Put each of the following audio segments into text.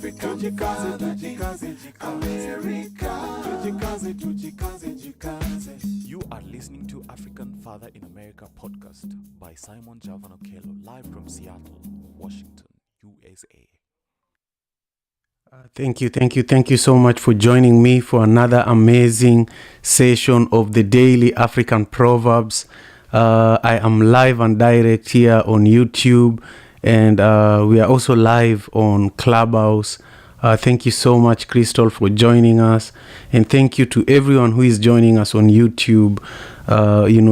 Africa, tujikaze, tujikaze, America, tujikaze, tujikaze, jikaze. You are listening to African Father in America podcast by Simon Javanokelo, live from Seattle, Washington, USA. Thank you so much for joining me for another amazing session of the Daily African Proverbs. I am live and direct here on YouTube, and we are also live on Clubhouse. Thank you so much, Crystal, for joining us, and thank you to everyone who is joining us on YouTube.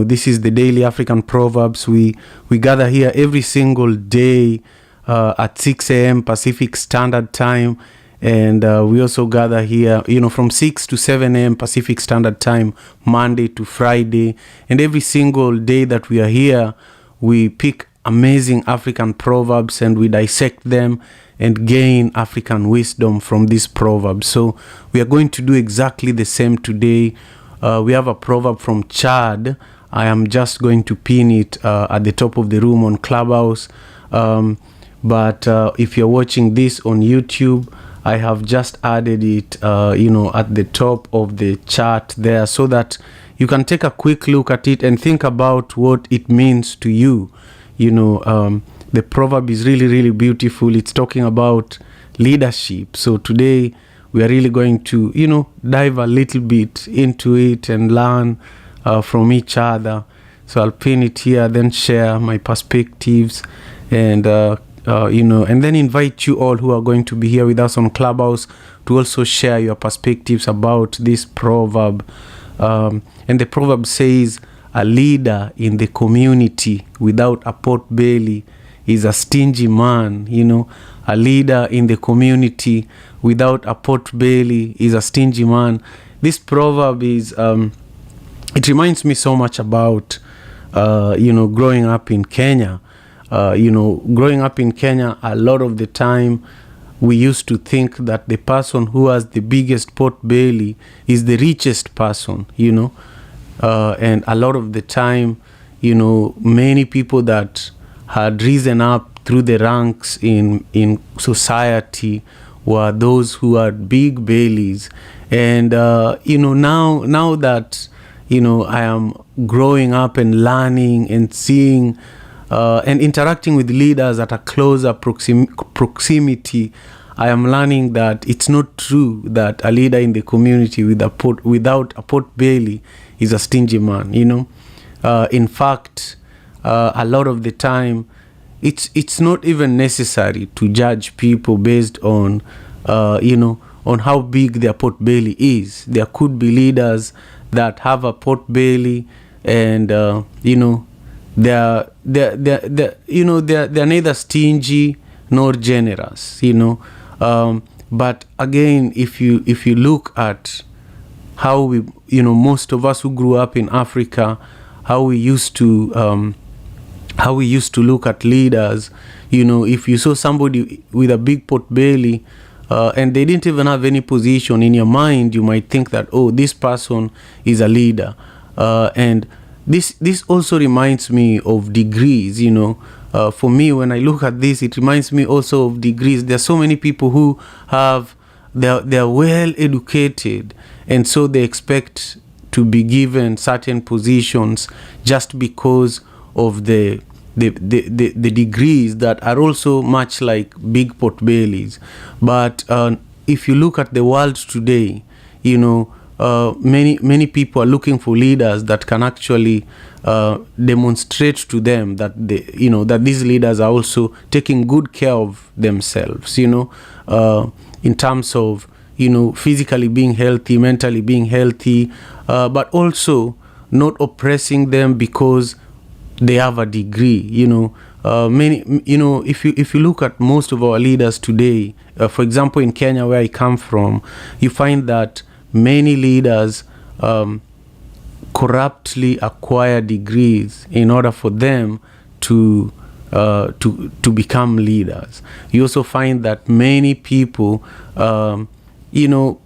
This is the Daily African Proverbs. We gather here every single day at 6 a.m. Pacific Standard Time. And we also gather here, from 6 to 7 a.m. Pacific Standard Time, Monday to Friday. And every single day that we are here, we pick amazing African proverbs and we dissect them and gain African wisdom from these proverbs. So we are going to do exactly the same today. We have a proverb from Chad. I am just going to pin it at the top of the room on Clubhouse. But if you're watching this on YouTube, I have just added it, at the top of the chart there so that you can take a quick look at it and think about what it means to you. The proverb is really, really beautiful. It's talking about leadership. So today we are really going to, dive a little bit into it and learn from each other. So I'll pin it here, then share my perspectives and and then invite you all who are going to be here with us on Clubhouse to also share your perspectives about this proverb. And the proverb says, a leader in the community without a pot belly is a stingy man. A leader in the community without a pot belly is a stingy man. This proverb is, it reminds me so much about, growing up in Kenya. Growing up in Kenya, a lot of the time we used to think that the person who has the biggest pot belly is the richest person, and a lot of the time, many people that had risen up through the ranks in society were those who had big bellies. And, now that, I am growing up and learning and seeing and interacting with leaders at a closer proximity, I am learning that it's not true that a leader in the community without a pot belly is a stingy man. In fact, a lot of the time, it's not even necessary to judge people based on on how big their pot belly is. There could be leaders that have a pot belly and they're neither stingy nor generous, but again, if you look at how we, most of us who grew up in Africa, how we used to look at leaders, if you saw somebody with a big pot belly and they didn't even have any position in your mind, you might think that, oh, this person is a leader. And this also reminds me of degrees. For me, when I look at this, it reminds me also of degrees. There are so many people who they're well educated, and so they expect to be given certain positions just because of the degrees that are also much like big pot bellies. But if you look at the world today, many people are looking for leaders that can actually demonstrate to them that that these leaders are also taking good care of themselves, in terms of physically being healthy, mentally being healthy, but also not oppressing them because they have a degree. If you look at most of our leaders today, for example, in Kenya, where I come from, you find that many leaders corruptly acquire degrees in order for them to become leaders. You also find that many people,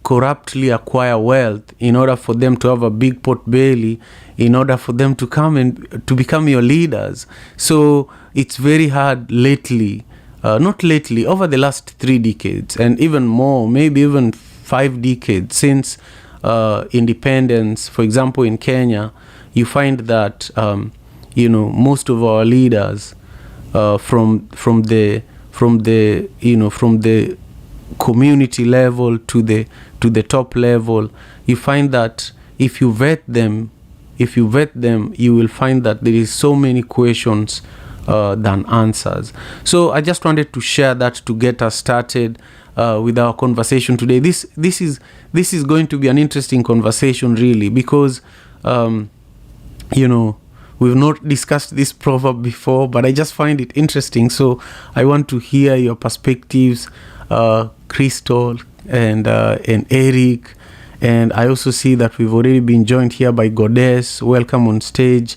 corruptly acquire wealth in order for them to have a big pot belly, in order for them to come and to become your leaders. So it's very hard lately not lately, over the last 3 decades, and even more, maybe even 5 decades since independence. For example, in Kenya, you find that most of our leaders from the community level to the top level, you find that if you vet them, you will find that there is so many questions than answers. So I just wanted to share that to get us started with our conversation today. This is going to be an interesting conversation, really, because we've not discussed this proverb before, but I just find it interesting. So I want to hear your perspectives, Crystal and Eric. And I also see that we've already been joined here by Goddess. Welcome on stage.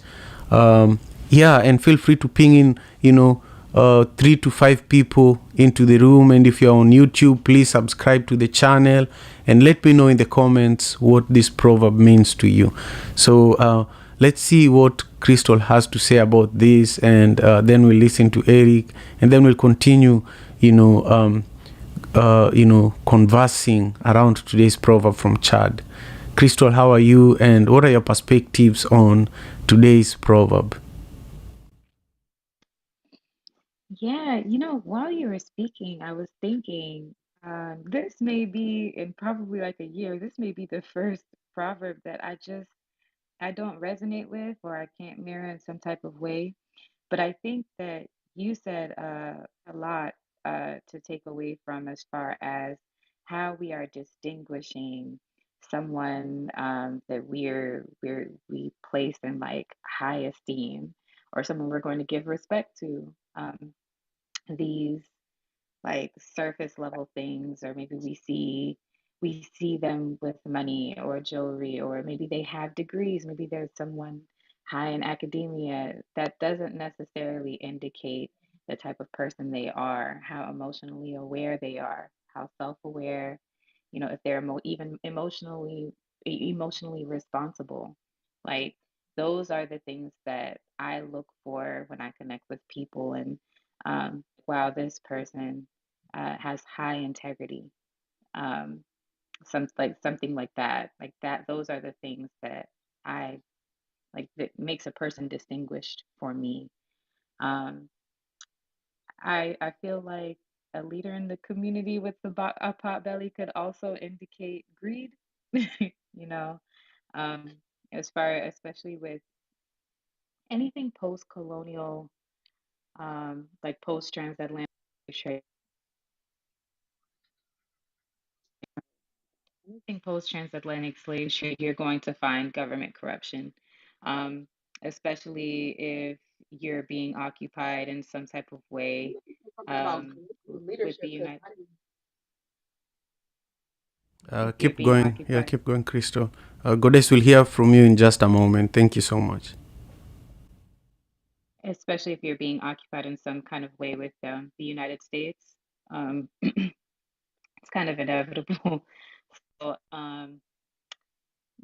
And feel free to ping in, 3 to 5 people into the room. And if you're on YouTube, please subscribe to the channel and let me know in the comments what this proverb means to you. So let's see what Crystal has to say about this, and then we'll listen to Eric, and then we'll continue, conversing around today's proverb from Chad. Crystal, how are you, and what are your perspectives on today's proverb? Yeah, while you were speaking, I was thinking, this may be in probably like a year, this may be the first proverb that I don't resonate with, or I can't mirror in some type of way. But I think that you said a lot to take away from, as far as how we are distinguishing someone that we place in like high esteem, or someone we're going to give respect to. These like surface level things, or maybe we see them with money or jewelry, or maybe they have degrees, maybe there's someone high in academia. That doesn't necessarily indicate the type of person they are, how emotionally aware they are, how self-aware, if they're even emotionally responsible. Like, those are the things that I look for when I connect with people. And wow, this person has high integrity. Um, something like that. Like that, those are the things that I like, that makes a person distinguished for me. Um, I feel like a leader in the community with a pot belly could also indicate greed. you know, um, as far, especially with anything post-colonial, like post-transatlantic trade. Anything post-transatlantic slave trade, you're going to find government corruption, um, especially if you're being occupied in some type of way, with the United. If you're Keep being going. Yeah, occupied, keep going, Crystal. Goddess will hear from you in just a moment. Thank you so much. especially if you're being occupied in some kind of way with the United States, it's kind of inevitable. So,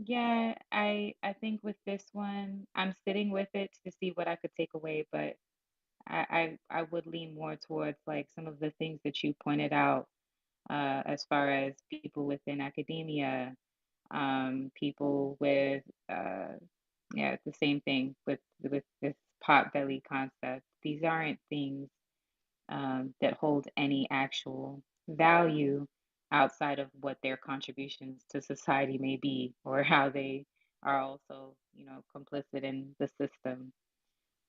yeah, I think with this one, I'm sitting with it to see what I could take away, but I would lean more towards like some of the things that you pointed out, as far as people within academia, people with, yeah, it's the same thing with this pot belly concept. These aren't things that hold any actual value outside of what their contributions to society may be, or how they are also, complicit in the system.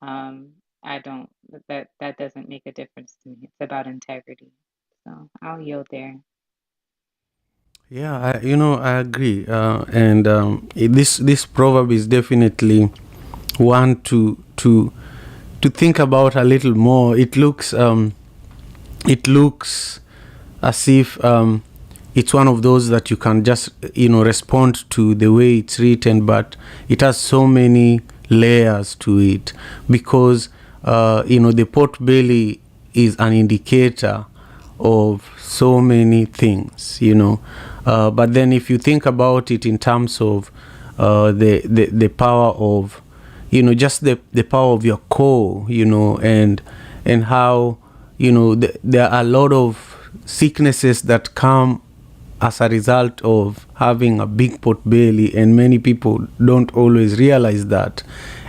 Um, I don't, that doesn't make a difference to me. It's about integrity. So I'll yield there. Yeah, I agree. And this proverb is definitely one to think about a little more. It looks as if it's one of those that you can just respond to the way it's written, but it has so many layers to it, because the pot belly is an indicator of so many things, but then if you think about it in terms of the power of, just the power of your core, and how there are a lot of sicknesses that come as a result of having a big pot belly, and many people don't always realize that.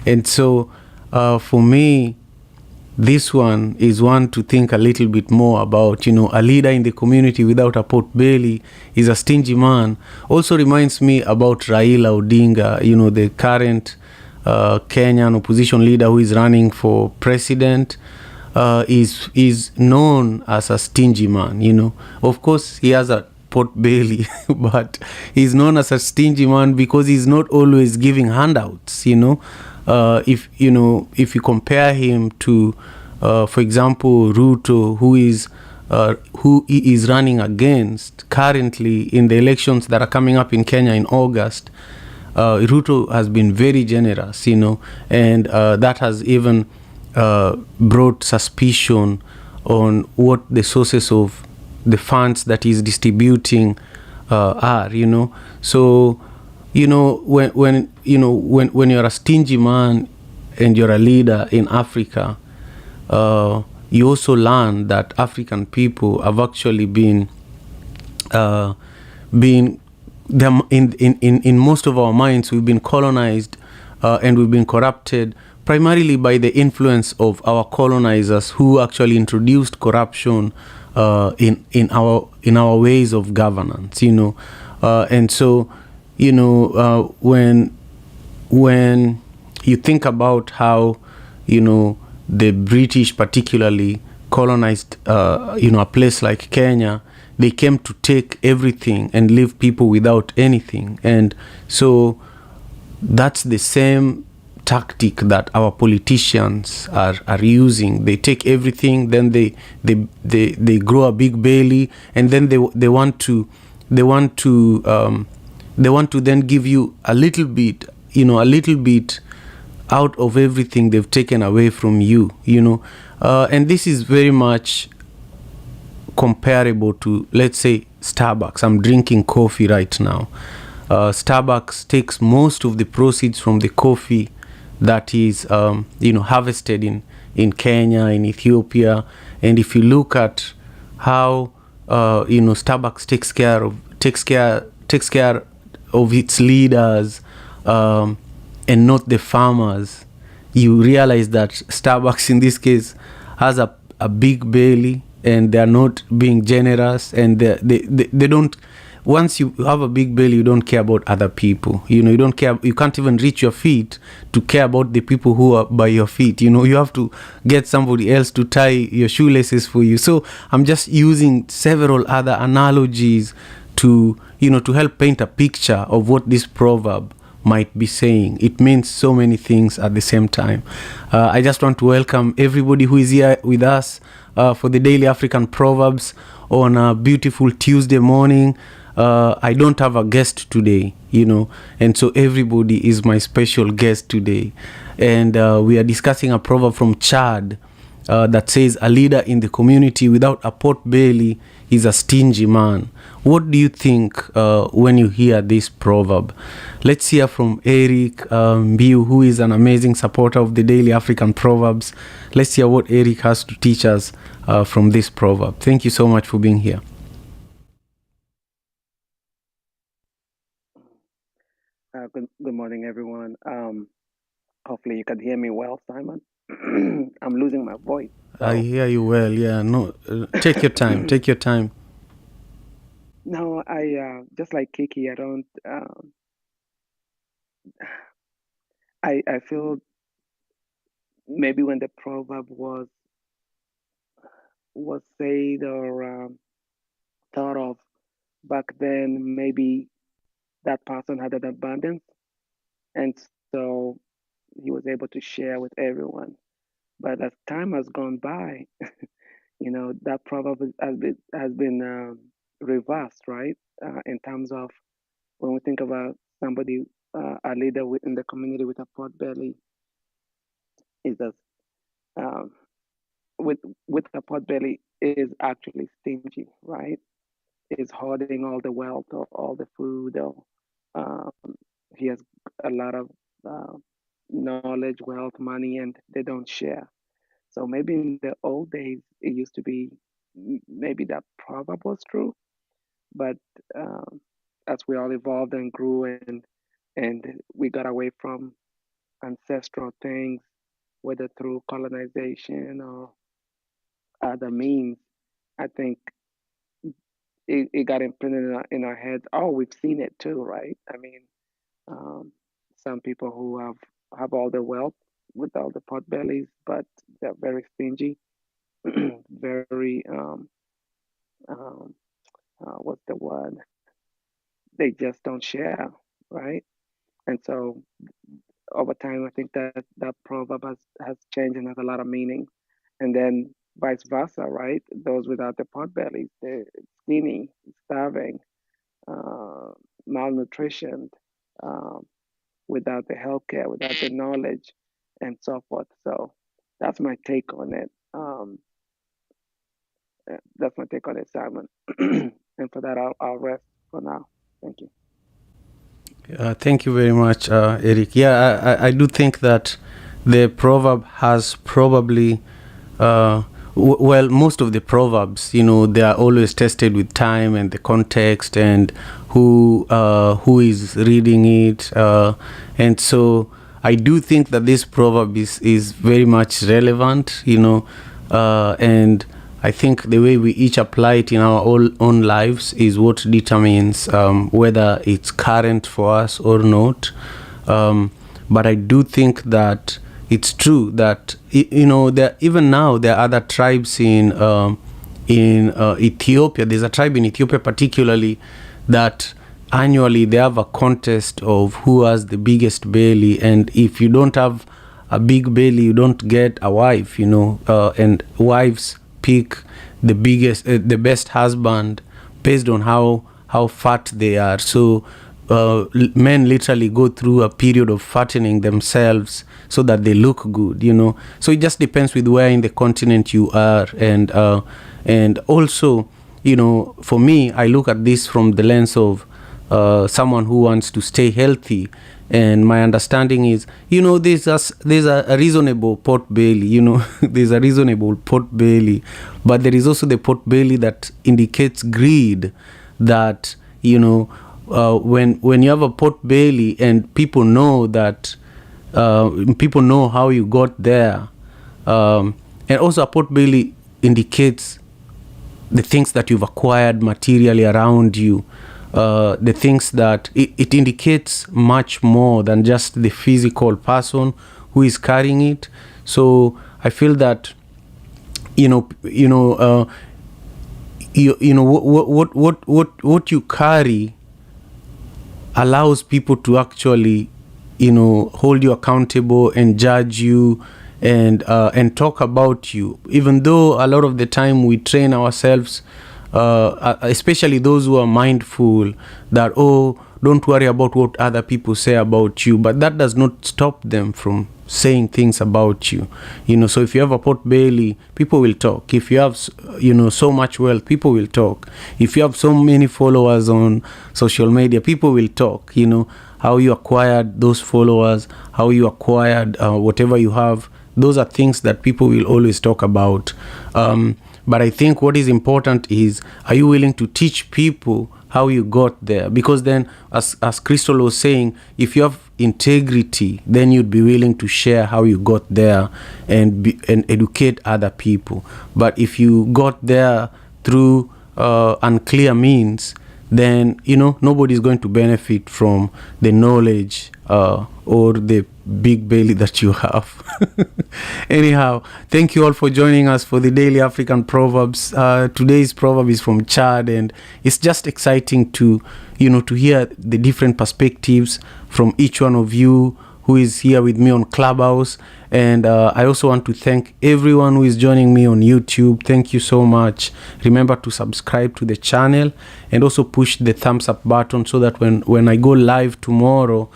And so for me, this one is one to think a little bit more about. A leader in the community without a pot belly is a stingy man. Also reminds me about Raila Odinga, the current Kenyan opposition leader who is running for president. Is known as a stingy man. Of course, he has a pot belly, but he's known as a stingy man because he's not always giving handouts. If you compare him to, for example, Ruto, who he is running against currently in the elections that are coming up in Kenya in August. Ruto has been very generous, and that has even brought suspicion on what the sources of the funds that he's distributing are. So when you're a stingy man and you're a leader in Africa, you also learn that African people have actually been in most of our minds, we've been colonized and we've been corrupted primarily by the influence of our colonizers, who actually introduced corruption in our ways of governance. And so when you think about how the British particularly colonized a place like Kenya, they came to take everything and leave people without anything. And so that's the same tactic that our politicians are using. They take everything, then they grow a big belly, and then they want to then give you a little bit out of everything they've taken away from you. And this is very much comparable to, let's say, Starbucks. I'm drinking coffee right now. Starbucks takes most of the proceeds from the coffee that is harvested in Kenya, in Ethiopia. And if you look at how Starbucks takes care of its leaders and not the farmers, you realize that Starbucks in this case has a big belly, and they are not being generous, and they don't. Once you have a big belly, you don't care about other people. You don't care. You can't even reach your feet to care about the people who are by your feet. You have to get somebody else to tie your shoelaces for you. So I'm just using several other analogies to help paint a picture of what this proverb might be saying. It means so many things at the same time. I just want to welcome everybody who is here with us for the Daily African Proverbs on a beautiful Tuesday morning. I don't have a guest today, and so everybody is my special guest today. And we are discussing a proverb from Chad that says, a leader in the community without a pot belly is a stingy man. What do you think when you hear this proverb? Let's hear from Eric Mbiu, who is an amazing supporter of the Daily African Proverbs. Let's hear what Eric has to teach us from this proverb. Thank you so much for being here. Good morning, everyone. Hopefully you can hear me well, Simon. I'm losing my voice. So. I hear you well. Yeah, no, take your time. Take your time. No, I just like Kiki. I don't. I feel maybe when the proverb was said or thought of back then, maybe that person had an abundance, and so he was able to share with everyone. But as time has gone by, that proverb has been reversed, right? In terms of when we think about somebody, a leader within the community with a pot belly, is that with a pot belly is actually stingy, right? Is hoarding all the wealth or all the food, or he has a lot of knowledge, wealth, money, and they don't share. So maybe in the old days, it used to be maybe that proverb was true, but um, as we all evolved and grew and we got away from ancestral things, whether through colonization or other means, I think it got imprinted in our heads. Oh, we've seen it too, right? I mean, um, some people who have all the wealth with all the pot bellies, but they're very stingy, very um, what's the word? They just don't share, right? And so over time, I think that that proverb has changed and has a lot of meaning. And then vice versa, right? Those without the pot bellies, they're skinny, starving, uh, malnutritioned, um, without the healthcare, without the knowledge, and so forth. So that's my take on it. That's my take on it, Simon. And for that, I'll rest for now. Thank you. Thank you very much, Eric. Yeah, I do think that the proverb has probably, well, most of the proverbs, they are always tested with time and the context and who is reading it, and so I do think that this proverb is very much relevant, and I think the way we each apply it in our own lives is what determines whether it's current for us or not. But I do think that it's true that there, even now there are other tribes in Ethiopia. There's a tribe in Ethiopia particularly that annually they have a contest of who has the biggest belly, and if you don't have a big belly, you don't get a wife. And wives pick the best husband based on how fat they are. So men literally go through a period of fattening themselves so that they look good. So it just depends with where in the continent you are, and also, for me, I look at this from the lens of someone who wants to stay healthy. And my understanding is, there's a reasonable pot belly, there's a reasonable pot belly, but there is also the pot belly that indicates greed, that, when you have a pot belly and people know that, people know how you got there, and also a pot belly indicates the things that you've acquired materially around you, the things that it indicates much more than just the physical person who is carrying it. So I feel that what you carry allows people to actually hold you accountable and judge you and talk about you, even though a lot of the time we train ourselves, especially those who are mindful, that, oh, don't worry about what other people say about you, but that does not stop them from saying things about you. So if you have a pot belly, people will talk. If you have so much wealth, people will talk. If you have so many followers on social media, people will talk. How you acquired those followers, how you acquired whatever you have, those are things that people will always talk about. But I think what is important is, are you willing to teach people how you got there? Because then, as Crystal was saying, if you have integrity, then you'd be willing to share how you got there and educate other people. But if you got there through unclear means, then nobody's going to benefit from the knowledge or the big belly that you have. Anyhow, thank you all for joining us for the Daily African Proverbs. Today's proverb is from Chad, and it's just exciting to hear the different perspectives from each one of you who is here with me on Clubhouse. And I also want to thank everyone who is joining me on YouTube. Thank you so much. Remember to subscribe to the channel and also push the thumbs up button so that when I go live tomorrow,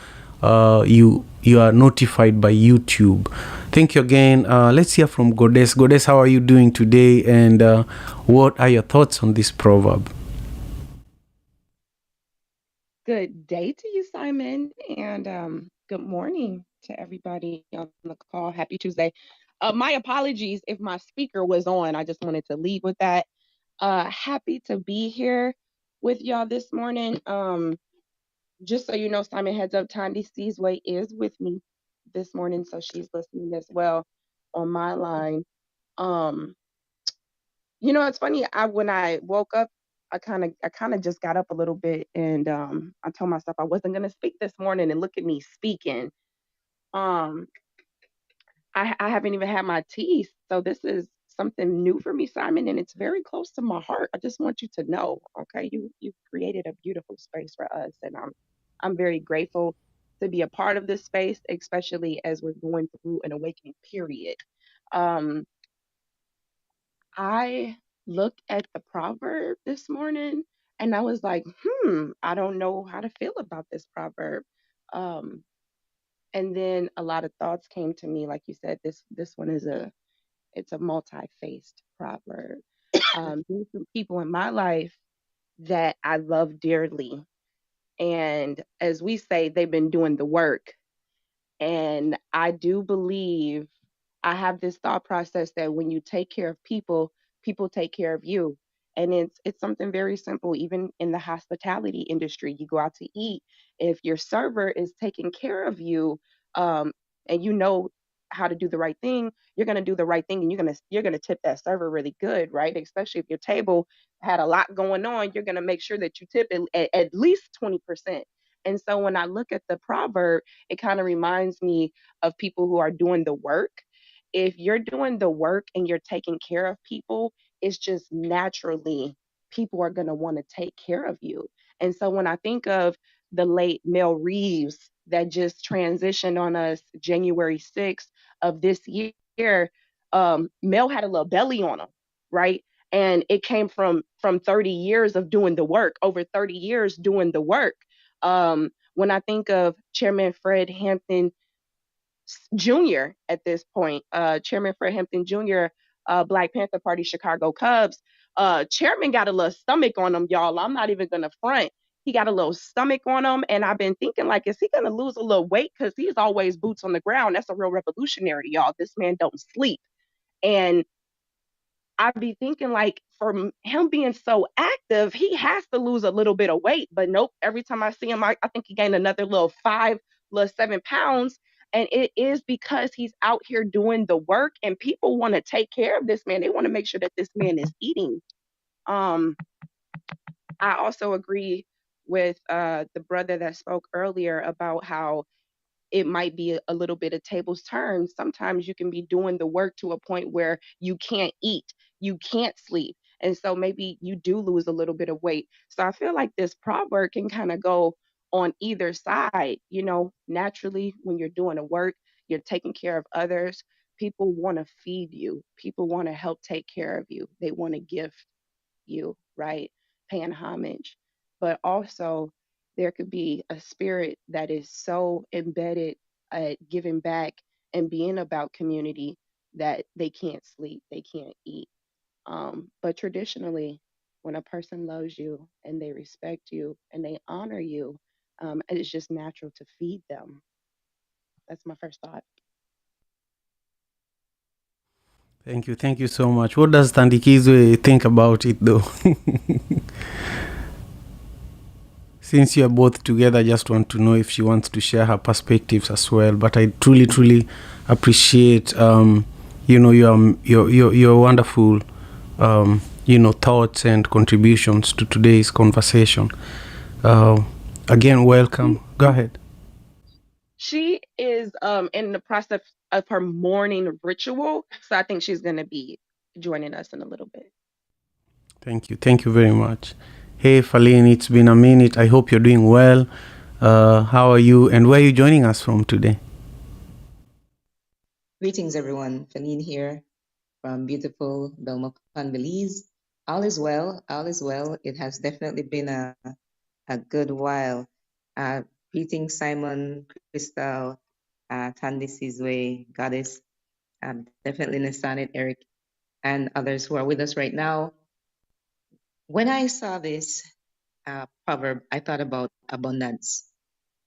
you are notified by YouTube. Thank you again. Let's hear from Goddess. Goddess, how are you doing today? And what are your thoughts on this proverb? Good day to you, Simon, and good morning to everybody on the call. Happy Tuesday. My apologies if my speaker was on. I just wanted to lead with that. Happy to be here with y'all this morning. Just so you know, Simon Heads Up, Tandy Seasway is with me this morning, so she's listening as well on my line. Um, it's funny. When I woke up, I kind of just got up a little bit, and I told myself I wasn't gonna speak this morning, and look at me speaking. Um, I haven't even had my tea, so this is something new for me, Simon, and it's very close to my heart. I just want you to know, okay? You created a beautiful space for us, and I'm very grateful to be a part of this space, especially as we're going through an awakening period. Um, I looked at the proverb this morning, and I was like, I don't know how to feel about this proverb. Um, and then a lot of thoughts came to me, like you said, this one is a multi-faced proverb. There's some people in my life that I love dearly, and as we say, they've been doing the work. And I do believe I have this thought process that when you take care of people, people take care of you. And it's something very simple. Even in the hospitality industry, you go out to eat. If your server is taking care of you, and you know how to do the right thing, you're gonna do the right thing, and you're gonna tip that server really good, right? Especially if your table had a lot going on, you're gonna make sure that you tip at least 20%. And so when I look at the proverb, it kind of reminds me of people who are doing the work. If you're doing the work and you're taking care of people, it's just naturally people are going to want to take care of you. And so when I think of the late Mel Reeves that just transitioned on us January 6th of this year, Mel had a little belly on him, right? And it came from 30 years of doing the work, over 30 years doing the work. When I think of Chairman Fred Hampton Jr. at this point, Chairman Fred Hampton Jr., Black Panther Party, Chicago Cubs, Chairman got a little stomach on him, y'all. I'm not even gonna front. He got a little stomach on him, and I've been thinking, like, is he gonna lose a little weight? Because he's always boots on the ground. That's a real revolutionary, y'all. This man don't sleep, and I'd be thinking like for him being so active, he has to lose a little bit of weight. But nope, every time I see him, I think he gained another little 7 pounds. And it is because he's out here doing the work and people want to take care of this man. They want to make sure that this man is eating. Um, I also agree with the brother that spoke earlier about how it might be a little bit of tables turned. Sometimes you can be doing the work to a point where you can't eat, you can't sleep. And so maybe you do lose a little bit of weight. So I feel like this proverb can kind of go on either side. Naturally, when you're doing the work, you're taking care of others. People want to feed you, people want to help take care of you, they want to gift you, right? Paying homage. But also, there could be a spirit that is so embedded at giving back and being about community that they can't sleep, they can't eat. But traditionally, when a person loves you and they respect you and they honor you, it's just natural to feed them. That's my first thought. Thank you so much. What does Tandikizwe think about it though? Since you are both together, I just want to know if she wants to share her perspectives as well. But I truly appreciate, your wonderful, thoughts and contributions to today's conversation. Again, welcome. Go ahead. She is in the process of her morning ritual, so I think she's going to be joining us in a little bit. Thank you very much. Hey, Faline, it's been a minute. I hope you're doing well. How are you, and where are you joining us from today? Greetings, everyone. Feline here from beautiful Belmopan, Belize. All is well. All is well. It has definitely been a good while. Greetings, Simon, Crystal, Tandy Sizwe, Goddess, definitely Nasanet, Eric, and others who are with us right now. When I saw this proverb, I thought about abundance.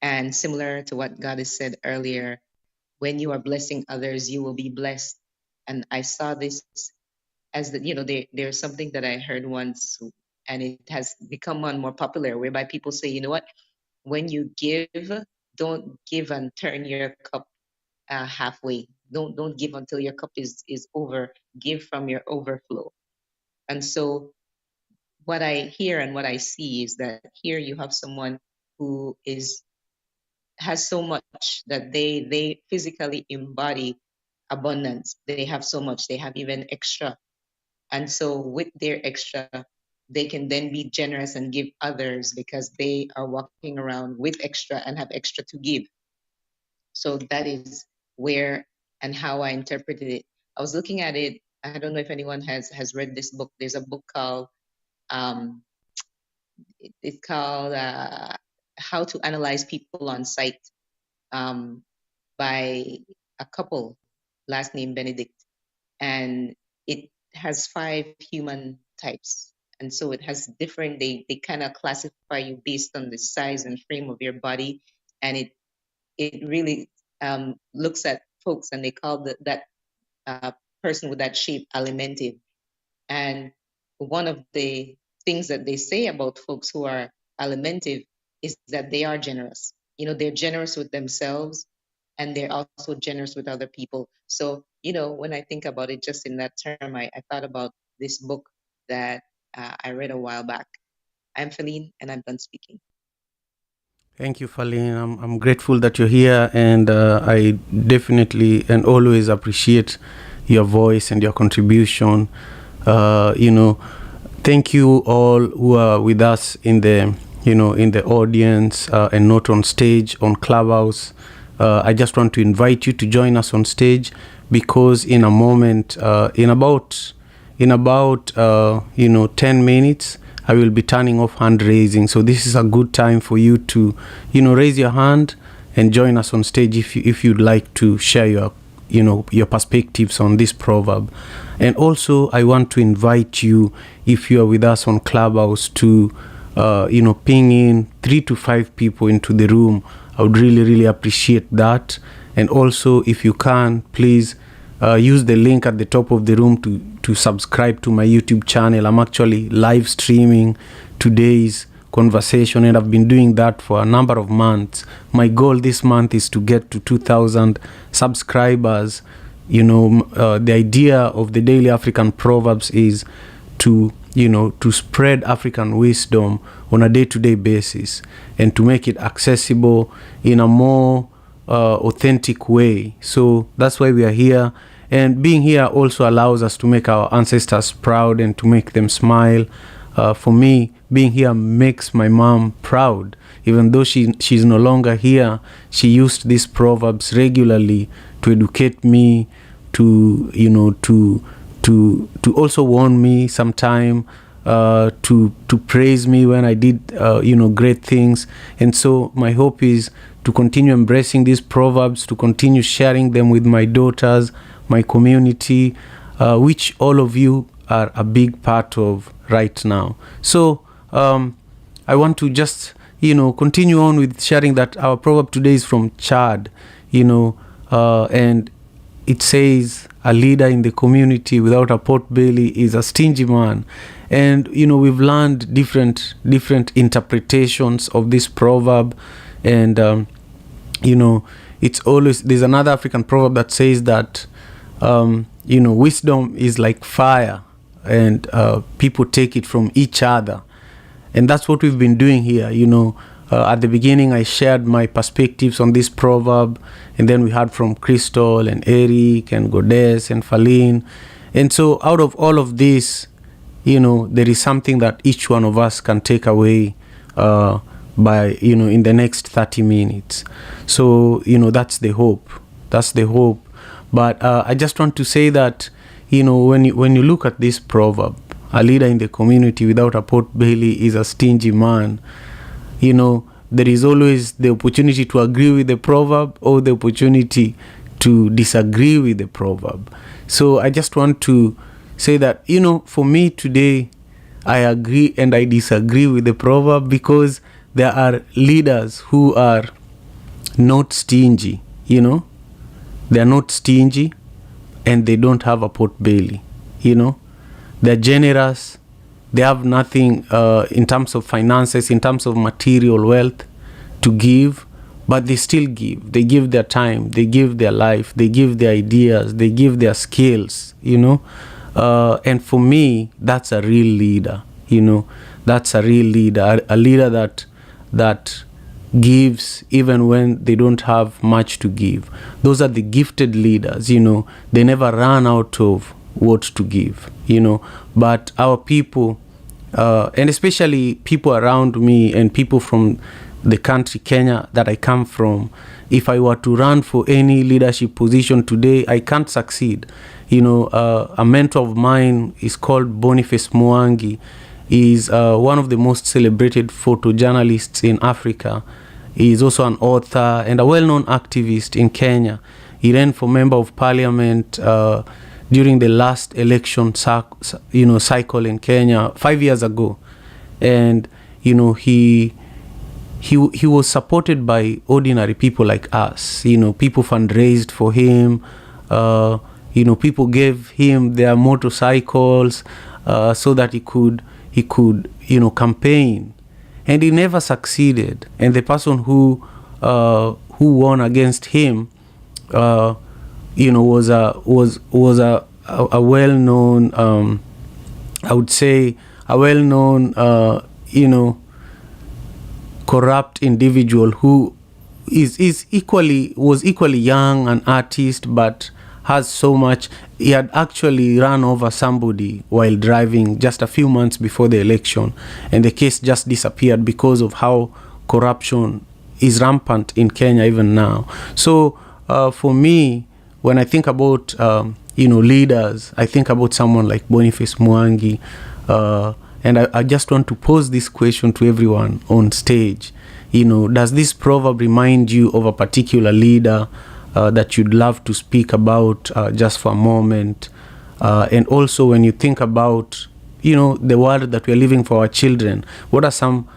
And similar to what Goddess said earlier, when you are blessing others, you will be blessed. And I saw this as there's something that I heard once, and it has become more popular, whereby people say, you know what, when you give, don't give and turn your cup halfway. Don't give until your cup is over. Give from your overflow. And so what I hear and what I see is that here you have someone who has so much that they physically embody abundance. They have so much. They have even extra. And so with their extra, they can then be generous and give others because they are walking around with extra and have extra to give. So that is where and how I interpreted it. I was looking at it. I don't know if anyone has read this book. There's a book called um, it's called How to Analyze People on Sight, by a couple, last name Benedict, and it has 5 human types. And so it has different, they kind of classify you based on the size and frame of your body. And it really looks at folks, and they call that person with that shape alimentive. And one of the things that they say about folks who are alimentive is that they are generous. They're generous with themselves, and they're also generous with other people. So, when I think about it just in that term, I thought about this book that I read a while back. I'm Feline, and I'm done speaking. Thank you, Faline. I'm grateful that you're here, and I definitely and always appreciate your voice and your contribution. Thank you all who are with us in the audience and not on stage on Clubhouse. I just want to invite you to join us on stage, because in a moment, in about 10 minutes, I will be turning off hand raising. So this is a good time for you to, raise your hand and join us on stage if you'd like to share your perspectives on this proverb. And also, I want to invite you, if you are with us on Clubhouse, to ping in 3 to 5 people into the room. I would really, really appreciate that. And also, if you can, please use the link at the top of the room to subscribe to my YouTube channel. I'm actually live streaming today's conversation, and I've been doing that for a number of months. My goal this month is to get to 2,000 subscribers. The idea of the Daily African Proverbs is to spread African wisdom on a day-to-day basis, and to make it accessible in a more authentic way. So that's why we are here. And being here also allows us to make our ancestors proud and to make them smile. For me, being here makes my mom proud. Even though she's no longer here, she used these proverbs regularly to educate me, to also warn me sometime, to praise me when I did great things. And so my hope is to continue embracing these proverbs, to continue sharing them with my daughters, my community, which all of you are a big part of right now. So I want to just continue on with sharing that our proverb today is from Chad, and it says, a leader in the community without a pot belly is a stingy man. And we've learned different interpretations of this proverb. And it's always, there's another African proverb that says that wisdom is like fire, and people take it from each other. And that's what we've been doing here. At the beginning, I shared my perspectives on this proverb, and then we heard from Crystal and Eric and Goddess and Faline. And so out of all of this, there is something that each one of us can take away by in the next 30 minutes. So that's the hope. But I just want to say that when you look at this proverb, a leader in the community without a pot belly is a stingy man. There is always the opportunity to agree with the proverb, or the opportunity to disagree with the proverb. So I just want to say that for me today, I agree and I disagree with the proverb, because there are leaders who are not stingy. They are not stingy, and they don't have a pot belly. They're generous. They have nothing in terms of finances, in terms of material wealth to give, but they still give. They give their time, they give their life, they give their ideas, they give their skills. And for me, that's a real leader. That's a real leader, a leader that gives even when they don't have much to give. Those are the gifted leaders. They never run out of what to give. But our people, and especially people around me and people from the country Kenya that I come from, if I were to run for any leadership position today, I can't succeed. A mentor of mine is called Boniface Mwangi. He's one of the most celebrated photojournalists in Africa. He is also an author and a well-known activist in Kenya. He ran for member of parliament during the last election cycle in Kenya 5 years ago. And he was supported by ordinary people like us. People fundraised for him. People gave him their motorcycles so that he could campaign, and he never succeeded. And the person who won against him, was a well-known, I would say, a well-known, corrupt individual who was equally young, an artist, but has so much. He had actually run over somebody while driving just a few months before the election, and the case just disappeared because of how corruption is rampant in Kenya even now. So for me, when I think about leaders, I think about someone like Boniface Mwangi, and I just want to pose this question to everyone on stage. Does this proverb remind you of a particular leader that you'd love to speak about just for a moment? And also, when you think about, the world that we're living for our children, what are some,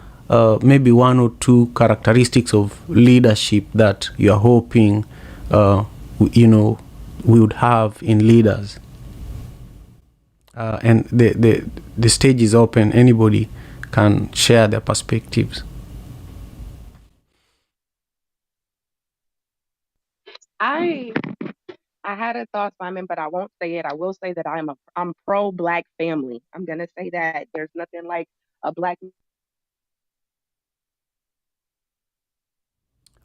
maybe one or two characteristics of leadership that you're hoping, we would have in leaders? And the stage is open. Anybody can share their perspectives. I had a thought, Simon, but I won't say it. I will say that I'm pro Black family. I'm gonna say that there's nothing like a Black.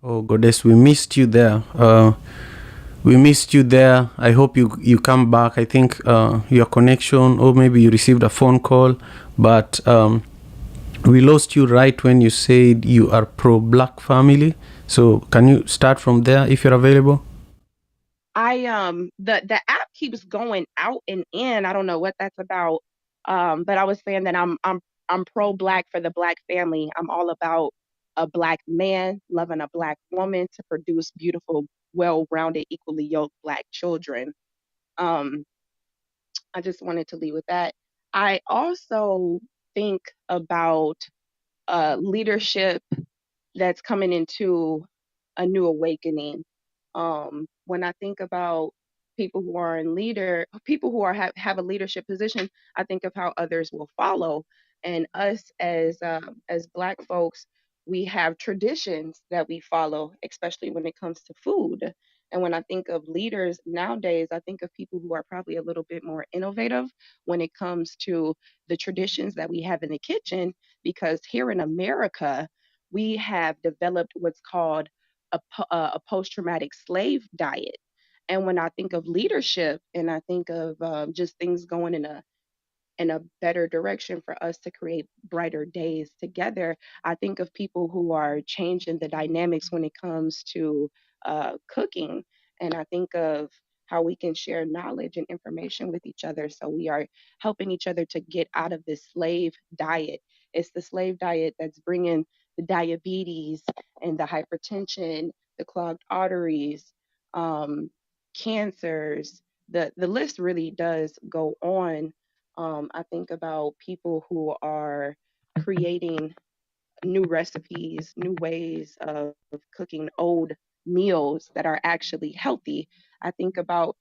Oh, Goddess, we missed you there. I hope you come back. I think your connection, or maybe you received a phone call, but we lost you right when you said you are pro-Black family. So can you start from there if you're available? The app keeps going out and in. I don't know what that's about. But I was saying that I'm pro Black for the Black family. I'm all about a Black man loving a Black woman to produce beautiful, well-rounded, equally yoked Black children. Um, I just wanted to lead with that. I also think about leadership that's coming into a new awakening. When I think about people who have a leadership position, I think of how others will follow. And us as Black folks, we have traditions that we follow, especially when it comes to food. And when I think of leaders nowadays, I think of people who are probably a little bit more innovative when it comes to the traditions that we have in the kitchen. Because here in America, we have developed what's called a post traumatic slave diet. And when I think of leadership and I think of just things going in a better direction for us to create brighter days together, I think of people who are changing the dynamics when it comes to cooking. And I think of how we can share knowledge and information with each other. So we are helping each other to get out of this slave diet. It's the slave diet that's bringing the diabetes and the hypertension, the clogged arteries, um, cancers. The list really does go on. I think about people who are creating new recipes, new ways of cooking old meals that are actually healthy. I think about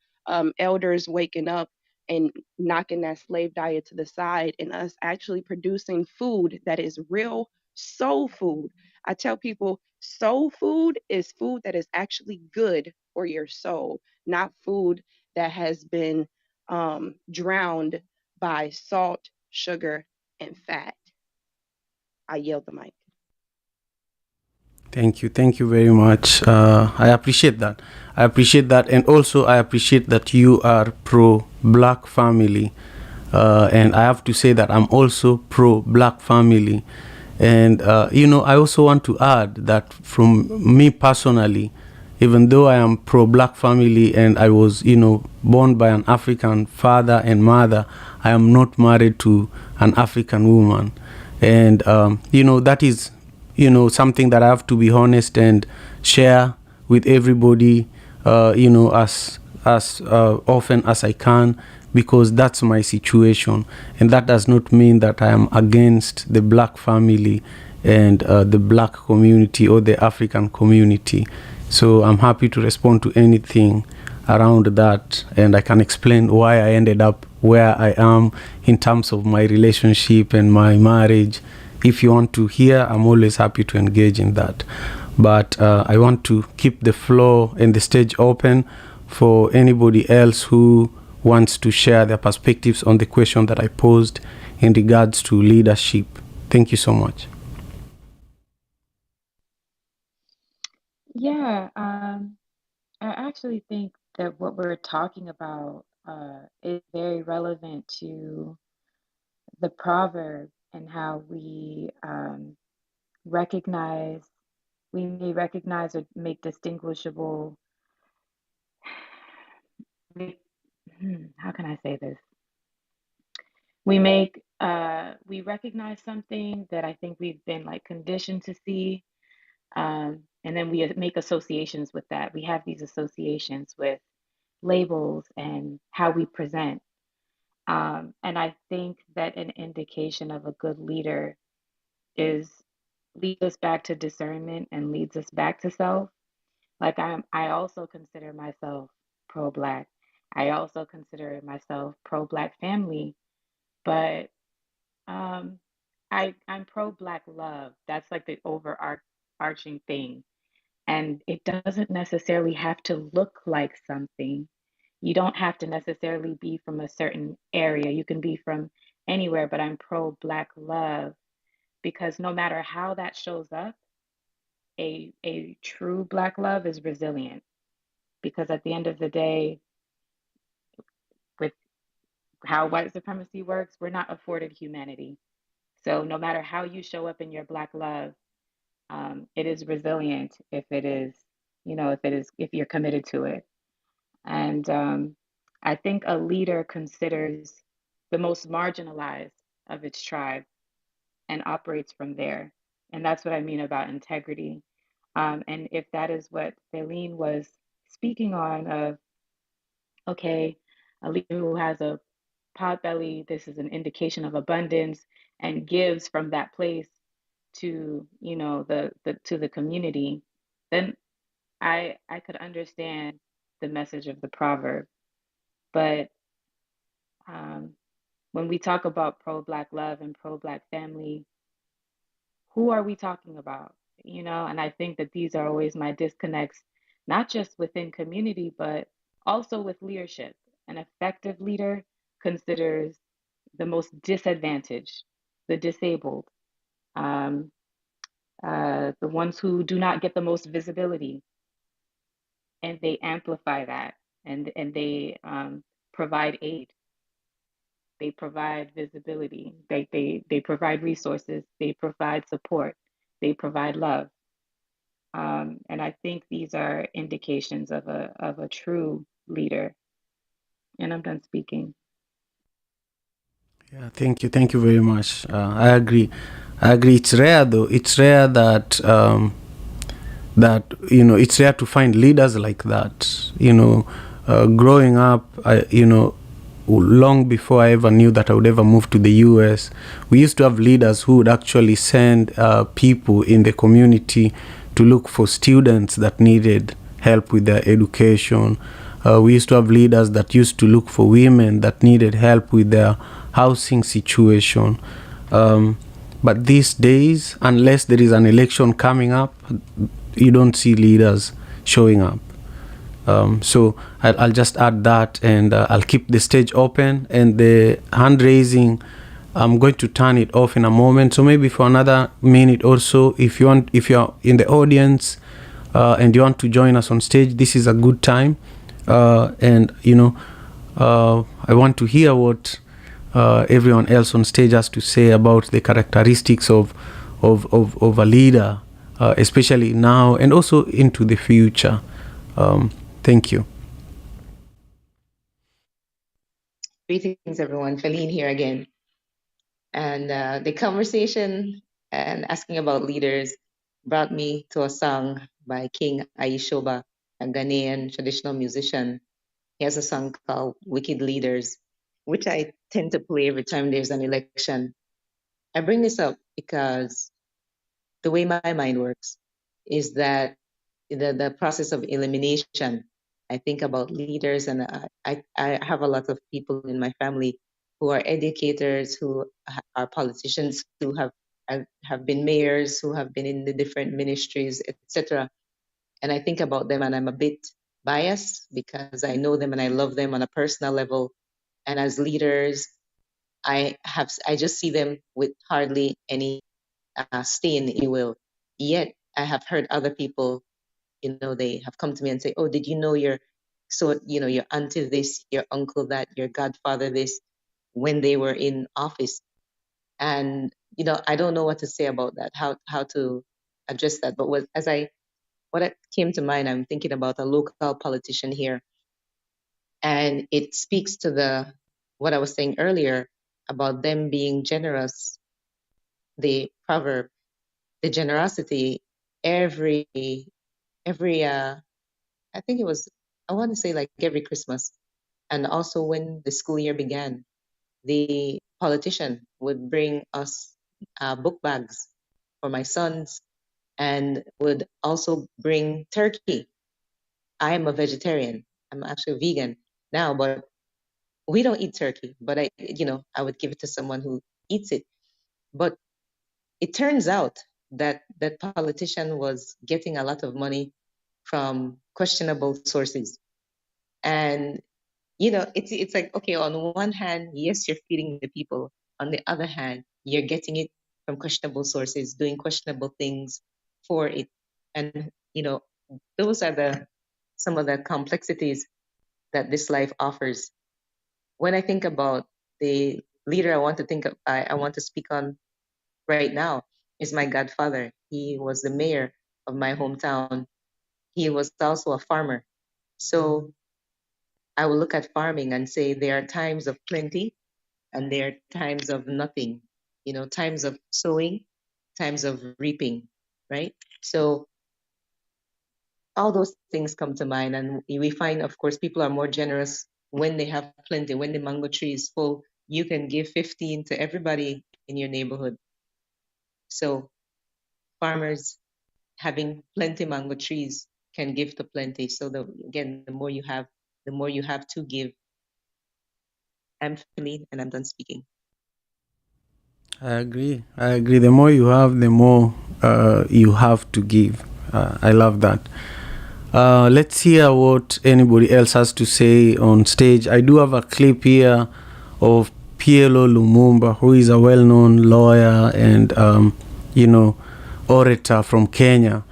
elders waking up and knocking that slave diet to the side and us actually producing food that is real soul food. I tell people soul food is food that is actually good for your soul, not food that has been drowned by salt, sugar, and fat. I yield the mic. Thank you very much. I appreciate that. And also I appreciate that you are pro-black family. And I have to say that I'm also pro-black family. And, I also want to add that from me personally, even though I am pro-black family and I was, born by an African father and mother, I am not married to an African woman. And, that is, something that I have to be honest and share with everybody, as often as I can, because that's my situation. And that does not mean that I am against the black family and the black community or the African community. So I'm happy to respond to anything around that, and I can explain why I ended up where I am in terms of my relationship and my marriage. If you want to hear, I'm always happy to engage in that. But I want to keep the floor and the stage open for anybody else who wants to share their perspectives on the question that I posed in regards to leadership. Thank you so much. Yeah, I actually think that what we're talking about is very relevant to the proverb and how recognize, we may recognize or make distinguishable, how can I say this? We recognize something that I think we've been like conditioned to see, and then we make associations with that. We have these associations with labels and how we present. And I think that an indication of a good leader is leads us back to discernment and leads us back to self. Like I also consider myself pro-black. I also consider myself pro-black family, but um, I'm pro-black love. That's like the overarching thing. And it doesn't necessarily have to look like something. You don't have to necessarily be from a certain area. You can be from anywhere, but I'm pro-black love because no matter how that shows up, a true black love is resilient because at the end of the day, with how white supremacy works, we're not afforded humanity. So no matter how you show up in your black love, it is resilient if it is, if you're committed to it. And I think a leader considers the most marginalized of its tribe and operates from there. And that's what I mean about integrity. And if that is what Feline was speaking on, of okay, a leader who has a pot belly, this is an indication of abundance and gives from that place to, the to the community, then I could understand the message of the proverb. But when we talk about pro-black love and pro-black family, who are we talking about? And I think that these are always my disconnects, not just within community, but also with leadership. An effective leader considers the most disadvantaged, the disabled, um, the ones who do not get the most visibility, and they amplify that, and they provide aid, they provide visibility, they provide resources, they provide support, they provide love. And I think these are indications of a true leader. And I'm done speaking. Yeah, thank you very much. I agree. It's rare though. It's rare that it's rare to find leaders like that. Growing up, long before I ever knew that I would ever move to the US, we used to have leaders who would actually send people in the community to look for students that needed help with their education. We used to have leaders that used to look for women that needed help with their housing situation. But these days, unless there is an election coming up, you don't see leaders showing up. So I'll just add that, and I'll keep the stage open, and the hand raising, I'm going to turn it off in a moment. So maybe for another minute or so, if you're in the audience and you want to join us on stage, this is a good time. And I want to hear what everyone else on stage has to say about the characteristics of a leader, especially now and also into the future. Thank you. Greetings, everyone. Feline here again. And the conversation and asking about leaders brought me to a song by King Aishoba, a Ghanaian traditional musician. He has a song called Wicked Leaders, which I tend to play every time there's an election. I bring this up because the way my mind works is that the process of elimination. I think about leaders, and I have a lot of people in my family who are educators, who are politicians, who have been mayors, who have been in the different ministries, etc. And I think about them, and I'm a bit biased because I know them and I love them on a personal level. And as leaders, I just see them with hardly any stain, if you will. Yet I have heard other people, they have come to me and say, "Oh, did you know your your auntie this, your uncle that, your godfather this," when they were in office. And I don't know what to say about that, how to address that. But what came to mind, I'm thinking about a local politician here, and it speaks to what I was saying earlier about them being generous. The proverb, the generosity, every I think it was, I want to say like every Christmas, and also when the school year began, the politician would bring us book bags for my sons, and would also bring turkey. I am a vegetarian. I'm actually vegan now, but we don't eat turkey. But I would give it to someone who eats it. But it turns out that that politician was getting a lot of money from questionable sources. And it's like, okay, on one hand, yes, you're feeding the people. On the other hand, you're getting it from questionable sources, doing questionable things for it. And those are some of the complexities that this life offers. When I think about the leader I want to speak on right now is my godfather. He was the mayor of my hometown. He was also a farmer. So I will look at farming and say there are times of plenty and there are times of nothing, times of sowing, times of reaping, right? So all those things come to mind. And we find, of course, people are more generous when they have plenty. When the mango tree is full, you can give 15 to everybody in your neighborhood. So farmers having plenty mango trees can give to plenty. So again, the more you have, the more you have to give. I'm Feline, and I'm done speaking. I agree. The more you have, the more you have to give. I love that. Let's hear what anybody else has to say on stage. I do have a clip here of PLO Lumumba, who is a well-known lawyer and, orator from Kenya.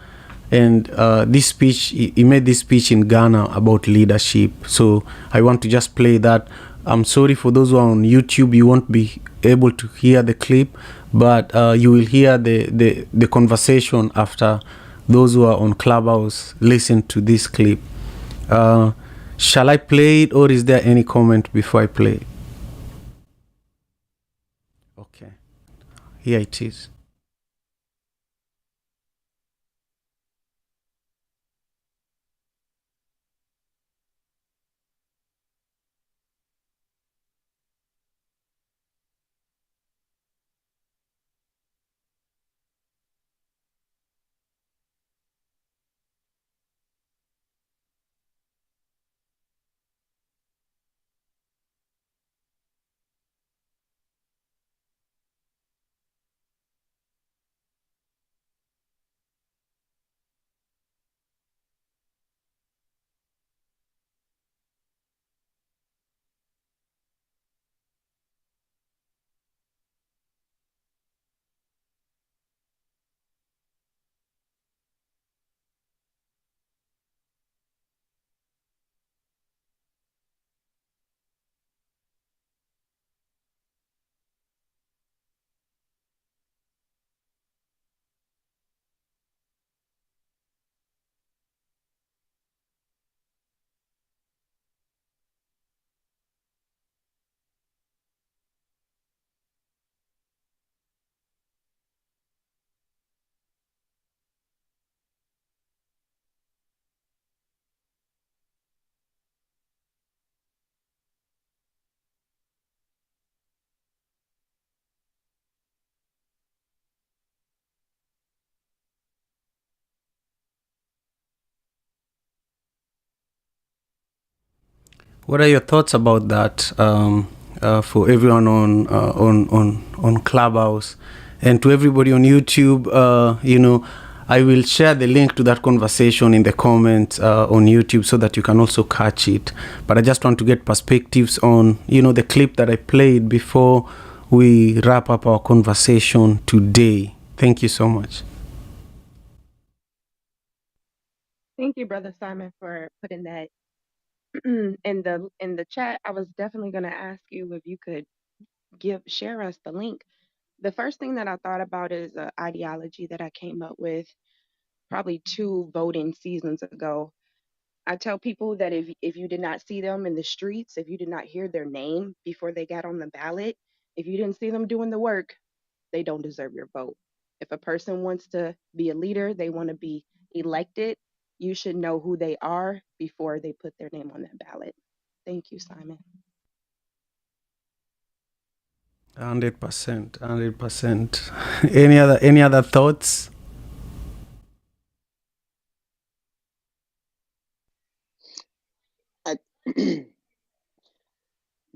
And this speech, he made this speech in Ghana about leadership. So I want to just play that. I'm sorry for those who are on YouTube, you won't be able to hear the clip, but you will hear the conversation after those who are on Clubhouse listen to this clip. Shall I play it, or is there any comment before I play it? Okay, here it is. What are your thoughts about that, for everyone on Clubhouse, and to everybody on YouTube? I will share the link to that conversation in the comments on YouTube so that you can also catch it. But I just want to get perspectives on the clip that I played before we wrap up our conversation today. Thank you so much. Thank you, Brother Simon, for putting that in the chat. I was definitely going to ask you if you could share us the link. The first thing that I thought about is an ideology that I came up with probably 2 voting seasons ago. I tell people that if you did not see them in the streets, if you did not hear their name before they got on the ballot, if you didn't see them doing the work, they don't deserve your vote. If a person wants to be a leader, they want to be elected, you should know who they are before they put their name on that ballot. Thank you, Simon. 100%, 100%. Any other thoughts? I,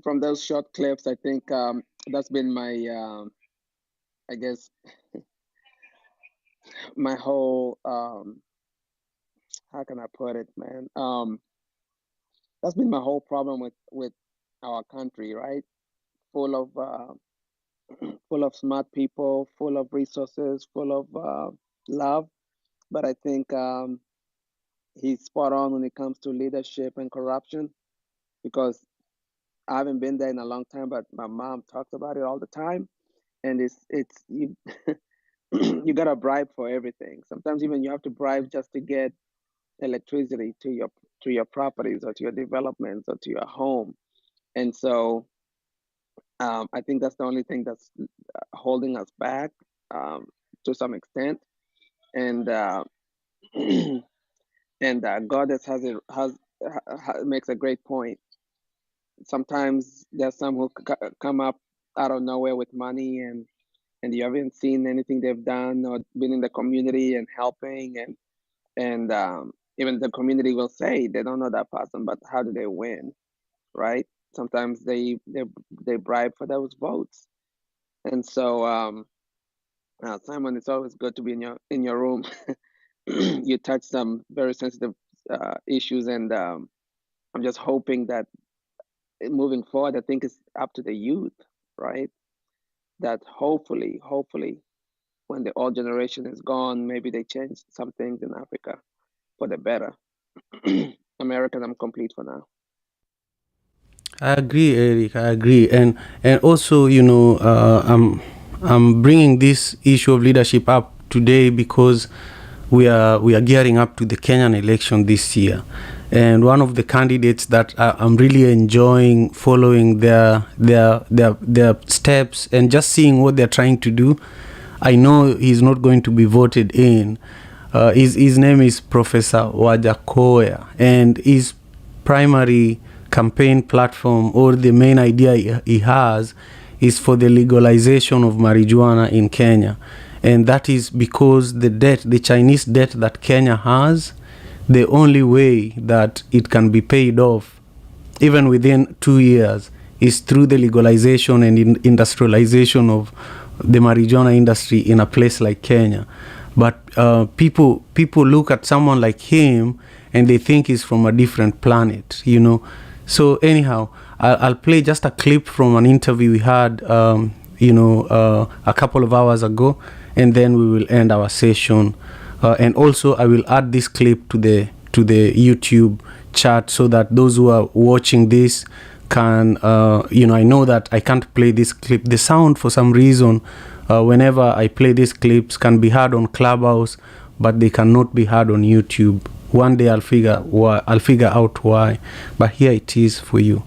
from those short clips, I think that's been my, I guess, my whole, how can I put it, man? That's been my whole problem with our country, right? Full of full of smart people, full of resources, full of love. But I think he's spot on when it comes to leadership and corruption, because I haven't been there in a long time, but my mom talks about it all the time, and it's you you gotta bribe for everything. Sometimes even you have to bribe just to get electricity to your properties or to your developments or to your home. And so I think that's the only thing that's holding us back to some extent. And Goddess makes a great point. Sometimes there's some who come up out of nowhere with money, and you haven't seen anything they've done or been in the community and helping, and even the community will say they don't know that person, but how do they win, right? Sometimes they bribe for those votes. And so Simon, it's always good to be in your room. You touch some very sensitive issues, and I'm just hoping that moving forward, I think it's up to the youth, right? That hopefully, when the old generation is gone, maybe they change some things in Africa for the better. American, I'm complete for now. I agree, Eric. I agree, and also, I'm bringing this issue of leadership up today because we are gearing up to the Kenyan election this year, and one of the candidates that I'm really enjoying following their steps and just seeing what they're trying to do. I know he's not going to be voted in. His name is Professor Wajakoya, and his primary campaign platform, or the main idea he has, is for the legalization of marijuana in Kenya. And that is because the Chinese debt that Kenya has, the only way that it can be paid off, even within 2 years, is through the legalization and industrialization of the marijuana industry in a place like Kenya. But people look at someone like him and they think he's from a different planet. So anyhow, I'll play just a clip from an interview we had, a couple of hours ago, and then we will end our session. And also, I will add this clip to the YouTube chat so that those who are watching this can, I know that I can't play this clip. The sound, for some reason, whenever I play these clips, can be heard on Clubhouse, but they cannot be heard on YouTube. One day I'll figure out why. But here it is for you.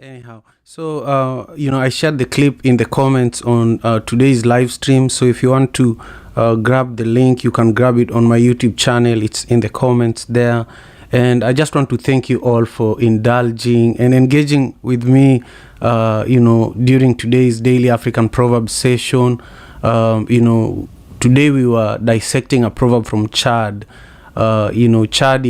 Anyhow, so I shared the clip in the comments on today's live stream. So if you want to grab the link, you can grab it on my YouTube channel. It's in the comments there. And I just want to thank you all for indulging and engaging with me, during today's Daily African Proverbs session. Today we were dissecting a proverb from Chad. Chad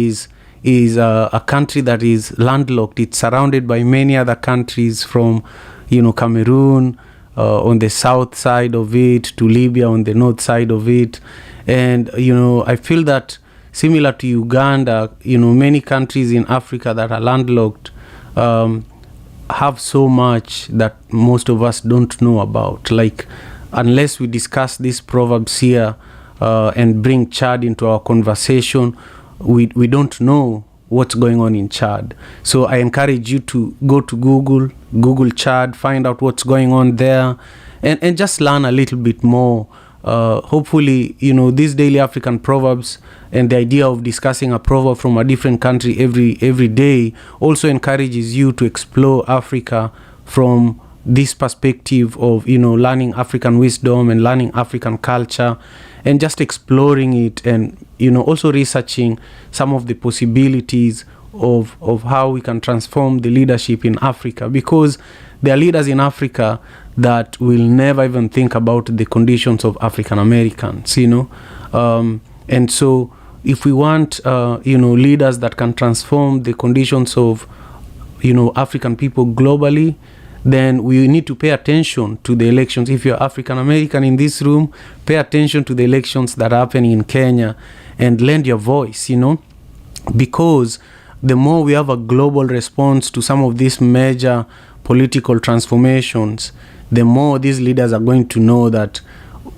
is a country that is landlocked. It's surrounded by many other countries from, Cameroon on the south side of it to Libya on the north side of it. And, I feel that similar to Uganda, many countries in Africa that are landlocked have so much that most of us don't know about. Like, unless we discuss these proverbs here and bring Chad into our conversation, we don't know what's going on in Chad. So I encourage you to go to Google Chad, find out what's going on there, and just learn a little bit more. Hopefully, these Daily African Proverbs and the idea of discussing a proverb from a different country every day also encourages you to explore Africa from this perspective of, learning African wisdom and learning African culture and just exploring it, and, also researching some of the possibilities of how we can transform the leadership in Africa, because there are leaders in Africa that will never even think about the conditions of African Americans, and so if we want, leaders that can transform the conditions of, African people globally, then we need to pay attention to the elections. If you're African American in this room, pay attention to the elections that are happening in Kenya and lend your voice, because the more we have a global response to some of these major political transformations, the more these leaders are going to know that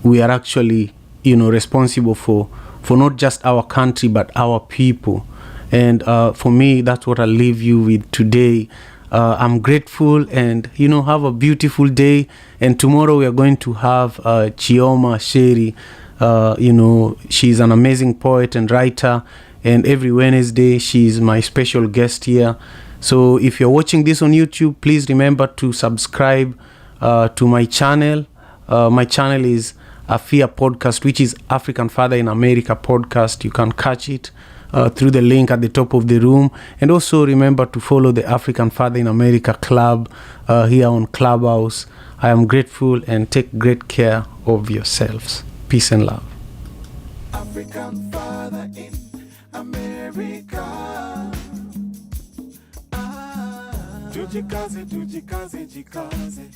we are actually, responsible for not just our country, but our people. And for me, that's what I'll leave you with today. I'm grateful, and have a beautiful day. And tomorrow we are going to have Chioma Sheri. She's an amazing poet and writer, and every Wednesday she's my special guest here. So if you're watching this on YouTube, please remember to subscribe to my channel. My channel is Afia Podcast, which is African Father in America podcast. You can catch it through the link at the top of the room. And also remember to follow the African Father in America Club here on Clubhouse. I am grateful, and take great care of yourselves. Peace and love. African Father in America. Tujikaze, tujikaze, jikaze.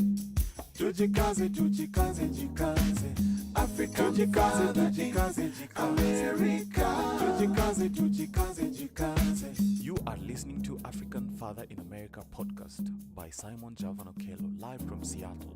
Tujikaze, tujikaze, jikaze. Africa, tujikaze, tujikaze, America. Tujikaze, tujikaze, jikaze. You are listening to African Father in America podcast by Simon Javan Okello, live from Seattle.